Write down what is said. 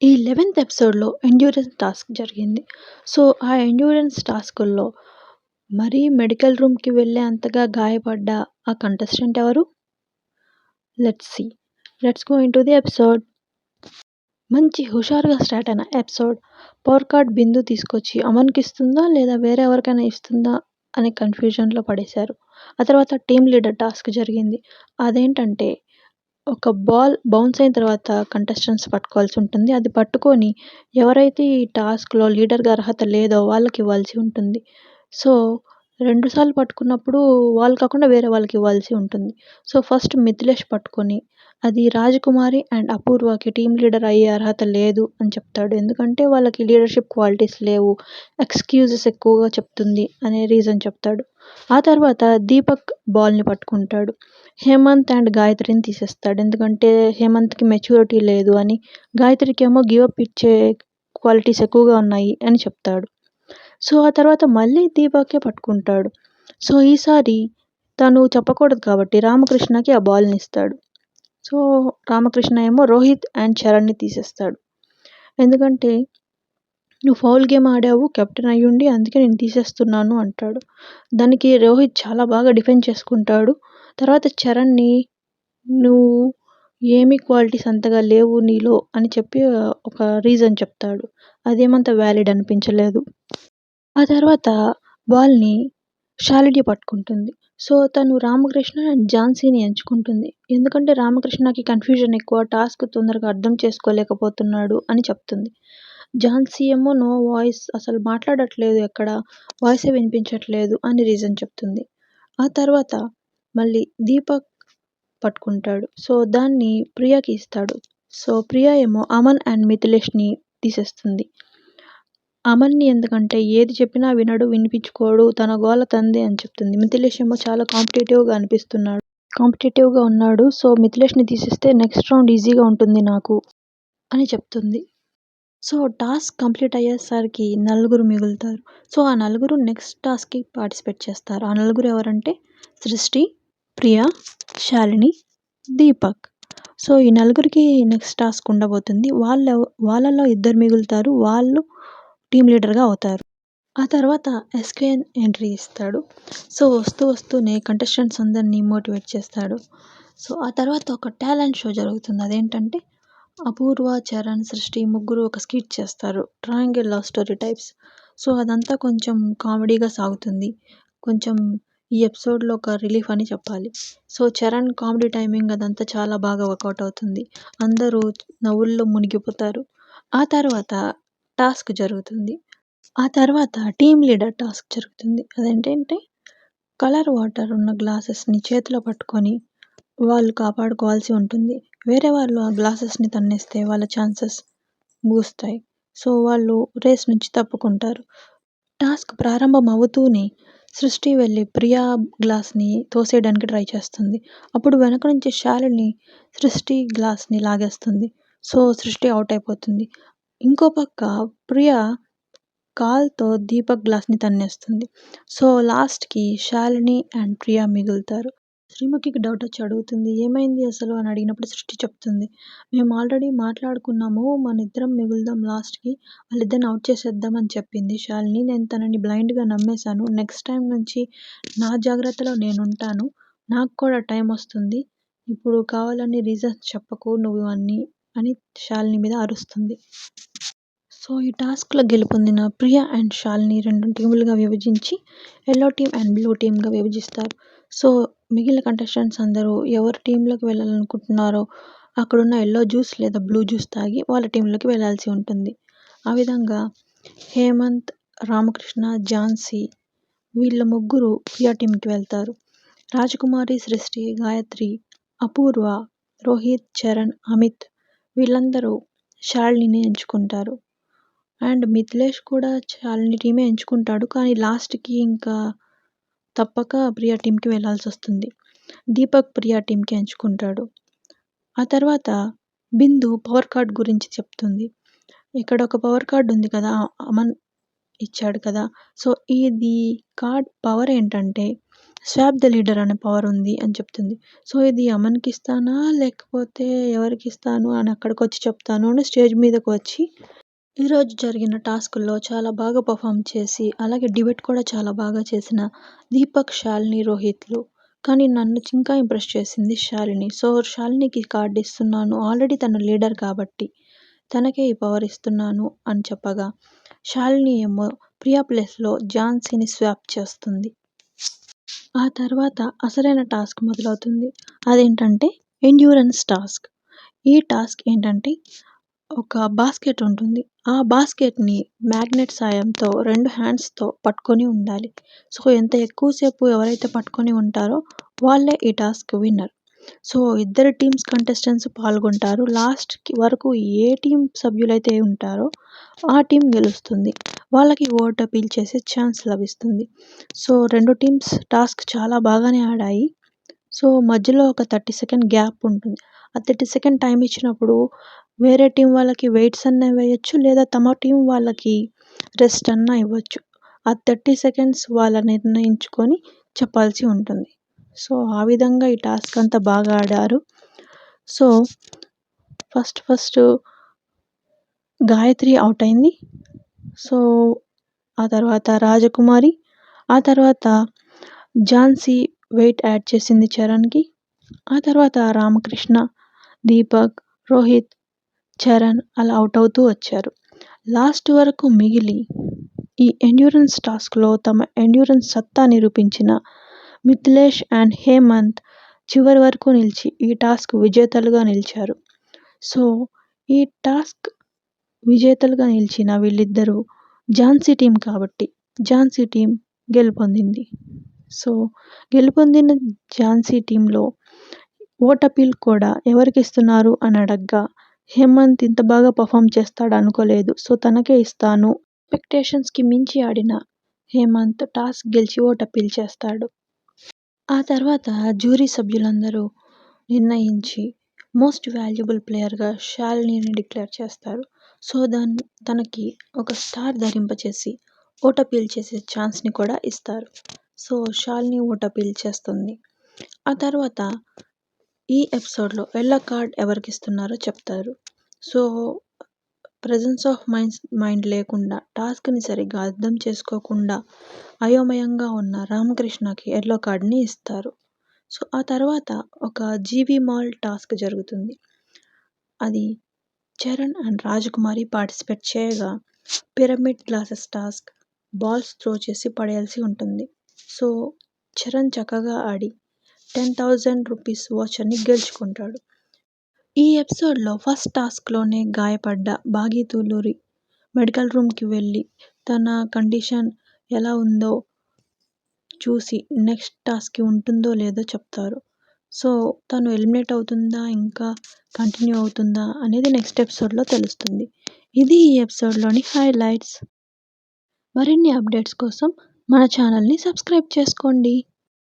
ఈ 11థ్ ఎపిసోడ్‌లో ఎండ్యూరెన్స్ టాస్క్ జరిగింది. సో, ఆ ఎండ్యూరెన్స్ టాస్కుల్లో మరీ మెడికల్ రూమ్‌కి వెళ్ళే అంతగా గాయపడ్డ ఆ కంటెస్టెంట్ ఎవరు? Let's see. Let's go into the episode. మంచి హుషారుగా స్టార్ట్ అయిన ఎపిసోడ్ పవర్ కార్డ్ బిందు తీసుకొచ్చి అమన్‌కిస్తుందా? లేదా వేరే ఎవరికైనా ఇస్తుందా? అనే కన్‌ఫ్యూజన్‌లో పడేశారు. ఆ తర్వాత టీమ్ లీడర్ టాస్క్ జరిగింది. అదేంటంటే ఒక బాల్ బౌన్స్ అయిన తర్వాత కంటెస్టెంట్స్ పట్టుకోవాల్సి ఉంటుంది. అది పట్టుకొని ఎవరైతే ఈ టాస్క్‌లో లీడర్‌గా అర్హత లేదో వాళ్ళకి ఇవ్వాల్సి ఉంటుంది. సో, 2 సార్లు పట్టుకున్నప్పుడు వాళ్ళు కాకుండా వేరే వాళ్ళకి ఇవ్వాల్సి ఉంటుంది. సో, ఫస్ట్ మిథిలేష్ పట్టుకొని అది రాజకుమారి అండ్ అపూర్వకి టీమ్ లీడర్ అయ్యే అర్హత లేదు అని చెప్తాడు. ఎందుకంటే వాళ్ళకి లీడర్‌షిప్ క్వాలిటీస్ లేవు. ఎక్స్‌క్యూజెస్ ఎక్కువగా చెప్తుంది అనే రీజన్ చెప్తాడు. ఆ తర్వాత దీపక్ బాల్‌ని పట్టుకుంటాడు. హేమంత్ అండ్ గాయత్రిని తీసేస్తాడు. ఎందుకంటే హేమంత్‌కి మెచ్యూరిటీ లేదు అని, గాయత్రికేమో గివ్ అప్ ఇచ్చే క్వాలిటీస్ ఎక్కువగా ఉన్నాయి అని చెప్తాడు. సో, ఆ తర్వాత మళ్ళీ దీపకే పట్టుకుంటాడు. సో, ఈసారి తను చెప్పకూడదు కాబట్టి రామకృష్ణకి ఆ బాల్‌నిస్తాడు. సో, రామకృష్ణ ఏమో రోహిత్ అండ్ చరణ్‌ని తీసేస్తాడు. ఎందుకంటే "నువ్వు ఫౌల్ గేమ్ ఆడావు కెప్టెన్ అయ్యుండి. అందుకే నేను తీసేస్తున్నాను" అంటాడు. దానికి రోహిత్ చాలా బాగా డిఫెండ్ చేసుకుంటాడు. తర్వాత చరణ్‌ని "నువ్వు ఏమి క్వాలిటీస్ అంతగా లేవు నీలో" అని చెప్పి ఒక రీజన్ చెప్తాడు. అదేమంత వ్యాలిడ్ అనిపించలేదు. ఆ తర్వాత బాల్‌ని శాలిని పట్టుకుంటుంది. సో, తను రామకృష్ణ అండ్ ఝాన్సీని ఎంచుకుంటుంది. ఎందుకంటే రామకృష్ణకి కన్‌ఫ్యూజన్ ఎక్కువ. టాస్క్ తొందరగా అర్థం చేసుకోలేకపోతున్నాడు అని చెప్తుంది. ఝాన్సీ ఏమో నో వాయిస్ అసలు మాట్లాడట్లేదు ఎక్కడ. వాయిసే వినిపించట్లేదు అని రీజన్ చెప్తుంది. ఆ తర్వాత మళ్ళీ దీపక్ పట్టుకుంటాడు. సో, దాన్ని ప్రియకి ఇస్తాడు. సో, ప్రియ ఏమో అమన్ అండ్ మిథిలేష్‌ని తీసేస్తుంది. అమన్‌ని ఎందుకంటే ఏది చెప్పినా వినడు, వినిపించుకోడు. తన గోల తనదే అని చెప్తుంది. మిథిలేష్ ఏమో చాలా కాంపిటీటివ్‌గా ఉన్నాడు. సో, మిథిలేష్‌ని తీసేస్తే నెక్స్ట్ రౌండ్ ఈజీగా ఉంటుంది నాకు అని చెప్తుంది. సో, టాస్క్ కంప్లీట్ అయ్యేసరికి నలుగురు మిగులుతారు. సో, ఆ నలుగురు నెక్స్ట్ టాస్క్‌కి పార్టిసిపేట్ చేస్తారు. ఆ నలుగురు ఎవరంటే సృష్టి, ప్రియ, శాలిని, దీపక్. సో, ఈ నలుగురికి నెక్స్ట్ టాస్క్ ఉండబోతుంది. వాళ్ళలో ఇద్దరు మిగులుతారు. వాళ్ళు టీమ్ లీడర్‌గా అవుతారు. ఆ తర్వాత ఎస్‌కేఎన్ ఎంట్రీ ఇస్తాడు. సో, వస్తూనే కంటెస్టెంట్స్ అందరిని మోటివేట్ చేస్తాడు. సో, ఆ తర్వాత ఒక టాలెంట్ షో జరుగుతుంది. అదేంటంటే అపూర్వ, చరణ్, సృష్టి ముగ్గురు ఒక స్కిట్ చేస్తారు. Triangle love story types. So, అదంతా కొంచెం కామెడీగా సాగుతుంది. కొంచెం ఈ ఎపిసోడ్‌లో ఒక రిలీఫ్ అని చెప్పాలి. సో, చరణ్ కామెడీ టైమింగ్ అదంతా చాలా బాగా వర్కౌట్ అవుతుంది. అందరూ నవ్వుల్లో మునిగిపోతారు. ఆ తర్వాత టాస్క్ జరుగుతుంది. ఆ తర్వాత టీమ్ లీడర్ టాస్క్ జరుగుతుంది. అదేంటంటే కలర్ వాటర్ ఉన్న గ్లాసెస్‌ని చేతిలో పట్టుకొని వాళ్ళు కాపాడుకోవాల్సి ఉంటుంది. వేరే వాళ్ళు ఆ గ్లాసెస్‌ని తన్నేస్తే వాళ్ళ ఛాన్సెస్ ముగుస్తాయి. సో, వాళ్ళు రేస్ నుంచి తప్పుకుంటారు. టాస్క్ ప్రారంభం అవుతూనే సృష్టి వెళ్లి ప్రియా గ్లాస్‌ని తోసేయడానికి ట్రై చేస్తుంది. అప్పుడు వెనక నుంచి శాలిని సృష్టి గ్లాస్‌ని లాగేస్తుంది. సో, సృష్టి ఔట్ అయిపోతుంది. ఇంకో పక్క ప్రియ కాల్‌తో దీపక్ గ్లాస్‌ని తన్నేస్తుంది. సో, లాస్ట్‌కి శాలిని అండ్ ప్రియ మిగులుతారు. శ్రీముఖికి డౌటొచ్చి అడుగుతుంది. "ఏమైంది అసలు?" అని అడిగినప్పుడు సృష్టి చెప్తుంది. "మేము ఆల్రెడీ మాట్లాడుకున్నాము. మనిద్దరం మిగులుదాం లాస్ట్‌కి. వాళ్ళిద్దరిని ఔట్ చేసేద్దాం" అని చెప్పింది శాలిని. నేను తనని బ్లైండ్‌గా నమ్మేశాను. నెక్స్ట్ టైమ్ నుంచి నా జాగ్రత్తలో నేనుంటాను. నాకు కూడా టైమొస్తుంది. ఇప్పుడు కావాలని రీజన్స్ చెప్పకు నువ్వు అని శాలిని మీద అరుస్తుంది. సో, ఈ టాస్క్‌లో గెలుపొందిన ప్రియ అండ్ శాలిని 2 టీములుగా విభజించి యెల్లో టీమ్ అండ్ బ్లూ టీమ్‌గా విభజిస్తారు. సో, మిగిలిన కంటెస్టెంట్స్ అందరూ ఎవరి టీమ్‌లోకి వెళ్ళాలనుకుంటున్నారో అక్కడున్న యెల్లో జ్యూస్ లేదా బ్లూ జ్యూస్ తాగి వాళ్ళ టీమ్‌లోకి వెళ్ళాల్సి ఉంటుంది. ఆ విధంగా హేమంత్, రామకృష్ణ, ఝాన్సీ వీళ్ళ ముగ్గురు ప్రియ టీమ్‌కి వెళ్తారు. రాజకుమారి, సృష్టి, గాయత్రి, అపూర్వ, రోహిత్, చరణ్, అమిత్ వీళ్ళందరూ శాలినిని ఎంచుకుంటారు. అండ్ మిథిలేష్ కూడా శాలిని టీమే ఎంచుకుంటాడు. కానీ లాస్ట్‌కి ఇంకా తప్పక ప్రియ టీమ్‌కి వెళ్ళాల్సొస్తుంది. దీపక్ ప్రియ టీమ్‌కి ఎంచుకుంటాడు. ఆ తర్వాత బిందు పవర్ కార్డ్ గురించి చెప్తుంది. ఇక్కడ ఒక పవర్ కార్డ్ ఉంది కదా! అమన్ ఇచ్చాడు కదా! సో, ఇది కార్డ్ పవర్ ఏంటంటే స్వాప్ ద లీడర్ అనే పవర్ ఉంది అని చెప్తుంది. సో ఇది అమన్‌కి ఇస్తానా? లేకపోతే ఎవరికిస్తాను అని అక్కడికొచ్చి చెప్తాను అని స్టేజ్ మీదకి వచ్చి ఈరోజు జరిగిన టాస్కుల్లో చాలా బాగా పర్ఫార్మ్ చేసి, అలాగే డిబేట్ కూడా చాలా బాగా చేసిన దీపక్, శాలిని, రోహిత్‌లు. కానీ నన్ను ఇంకా ఇంప్రెస్ చేసింది శాలిని. సో శాలినికి కార్డ్ ఇస్తున్నాను. ఆల్రెడీ తను లీడర్ కాబట్టి తనకే ఈ పవర్ ఇస్తున్నాను అని చెప్పగా, శాలిని ఏమో ప్రియా ప్లేస్‌లో ఝాన్సీని స్వాప్ చేస్తుంది. ఆ తర్వాత అసలైన టాస్క్ మొదలవుతుంది. అదేంటంటే ఎండ్యూరెన్స్ టాస్క్. ఈ టాస్క్ ఏంటంటే ఒక బాస్కెట్ ఉంటుంది. ఆ బాస్కెట్‌ని మ్యాగ్నెట్ సాయంతో 2 హ్యాండ్స్‌తో పట్టుకొని ఉండాలి. సో ఎంత ఎక్కువ సేపు ఎవరైతే పట్టుకొని ఉంటారో వాళ్ళే ఈ టాస్క్ విన్నర్. సో ఇద్దరు టీమ్స్ కంటెస్టెంట్స్ పాల్గొంటారు. లాస్ట్‌కి వరకు ఏ టీమ్ సభ్యులైతే ఉంటారో ఆ టీమ్ గెలుస్తుంది. వాళ్ళకి ఓట్ అపీల్ చేసే ఛాన్స్ లభిస్తుంది. సో 2 టీమ్స్ టాస్క్ చాలా బాగానే ఆడాయి. సో మధ్యలో ఒక 30 సెకండ్ గ్యాప్ ఉంటుంది. ఆ 30 సెకండ్ టైమ్ ఇచ్చినప్పుడు వేరే టీమ్ వాళ్ళకి వెయిట్స్ అన్నా వేయొచ్చు. లేదా తమ టీమ్ వాళ్ళకి రెస్ట్ అన్నా ఇవ్వచ్చు. ఆ 30 సెకండ్స్ వాళ్ళు నిర్ణయించుకొని చెప్పాల్సి ఉంటుంది. సో ఆ విధంగా ఈ టాస్క్ అంతా బాగా ఆడారు. సో ఫస్ట్ గాయత్రి ఔట్ అయింది. సో ఆ తర్వాత రాజకుమారి, ఆ తర్వాత ఝాన్సీ వెయిట్ యాడ్ చేసింది చరణ్‌కి. ఆ తర్వాత రామకృష్ణ, దీపక్, రోహిత్, చరణ్ అలా ఔట్ అవుతూ వచ్చారు. లాస్ట్ వరకు మిగిలి ఈ ఎండ్యూరెన్స్ టాస్క్‌లో తమ ఎండ్యూరెన్స్ సత్తా నిరూపించిన మిథిలేష్ అండ్ హేమంత్ చివరి వరకు నిలిచి ఈ టాస్క్ విజేతలుగా నిలిచారు. సో ఈ టాస్క్ విజేతలుగా నిలిచిన వీళ్ళిద్దరూ ఝాన్సీ టీమ్ కాబట్టి ఝాన్సీ టీమ్ గెలుపొందింది. సో గెలుపొందిన ఝాన్సీ టీమ్‌లో ఓట్ అపీల్ కూడా ఎవరికిస్తున్నారు అని అడగ్గా హేమంత్ ఇంత బాగా పర్ఫార్మ్ చేస్తాడు అనుకోలేదు. సో తనకే ఇస్తాను. ఎక్స్‌పెక్టేషన్స్‌కి మించి ఆడిన హేమంత్ టాస్క్ గెలిచి ఓట్ అపీల్ చేస్తాడు. ఆ తర్వాత జ్యూరీ సభ్యులందరూ నిర్ణయించి మోస్ట్ వాల్యుబుల్ ప్లేయర్‌గా శాలినిని డిక్లేర్ చేస్తారు. సో తనకి ఒక స్టార్ ధరింపచేసి ఓట్ అపీల్ చేసే ఛాన్స్‌ని కూడా ఇస్తారు. సో శాలిని ఓట్ అపీల్ చేస్తుంది. ఆ తర్వాత ఈ ఎపిసోడ్‌లో యెల్లో కార్డ్ ఎవరికిస్తున్నారో చెప్తారు. సో ప్రెజెన్స్ ఆఫ్ మైండ్ లేకుండా టాస్క్‌ని సరిగ్గా అర్థం చేసుకోకుండా అయోమయంగా ఉన్న రామకృష్ణకి యెల్లో కార్డ్‌ని ఇస్తారు. సో ఆ తర్వాత ఒక జీవీ మాల్ టాస్క్ జరుగుతుంది. అది చరణ్ అండ్ రాజకుమారి పార్టిసిపేట్ చేయగా pyramid glasses task balls throw చేసి పడేయాల్సి ఉంటుంది. సో చరణ్ చక్కగా ఆడి 10,000 రూపీస్ వోచర్‌ని గెలుచుకుంటాడు. ఈ ఎపిసోడ్‌లో ఫస్ట్ టాస్క్‌లోనే గాయపడ్డ భాగీతులూరి మెడికల్ రూమ్‌కి వెళ్ళి తన కండిషన్ ఎలా ఉందో చూసి నెక్స్ట్ టాస్క్‌కి ఉంటుందో లేదో చెప్తారు. సో తను ఎలిమినేట్ అవుతుందా? ఇంకా కంటిన్యూ అవుతుందా? అనేది నెక్స్ట్ ఎపిసోడ్‌లో తెలుస్తుంది. ఇది ఈ ఎపిసోడ్‌లోని హైలైట్స్. మరిన్ని అప్డేట్స్ కోసం మన ఛానల్‌ని సబ్స్క్రైబ్ చేసుకోండి.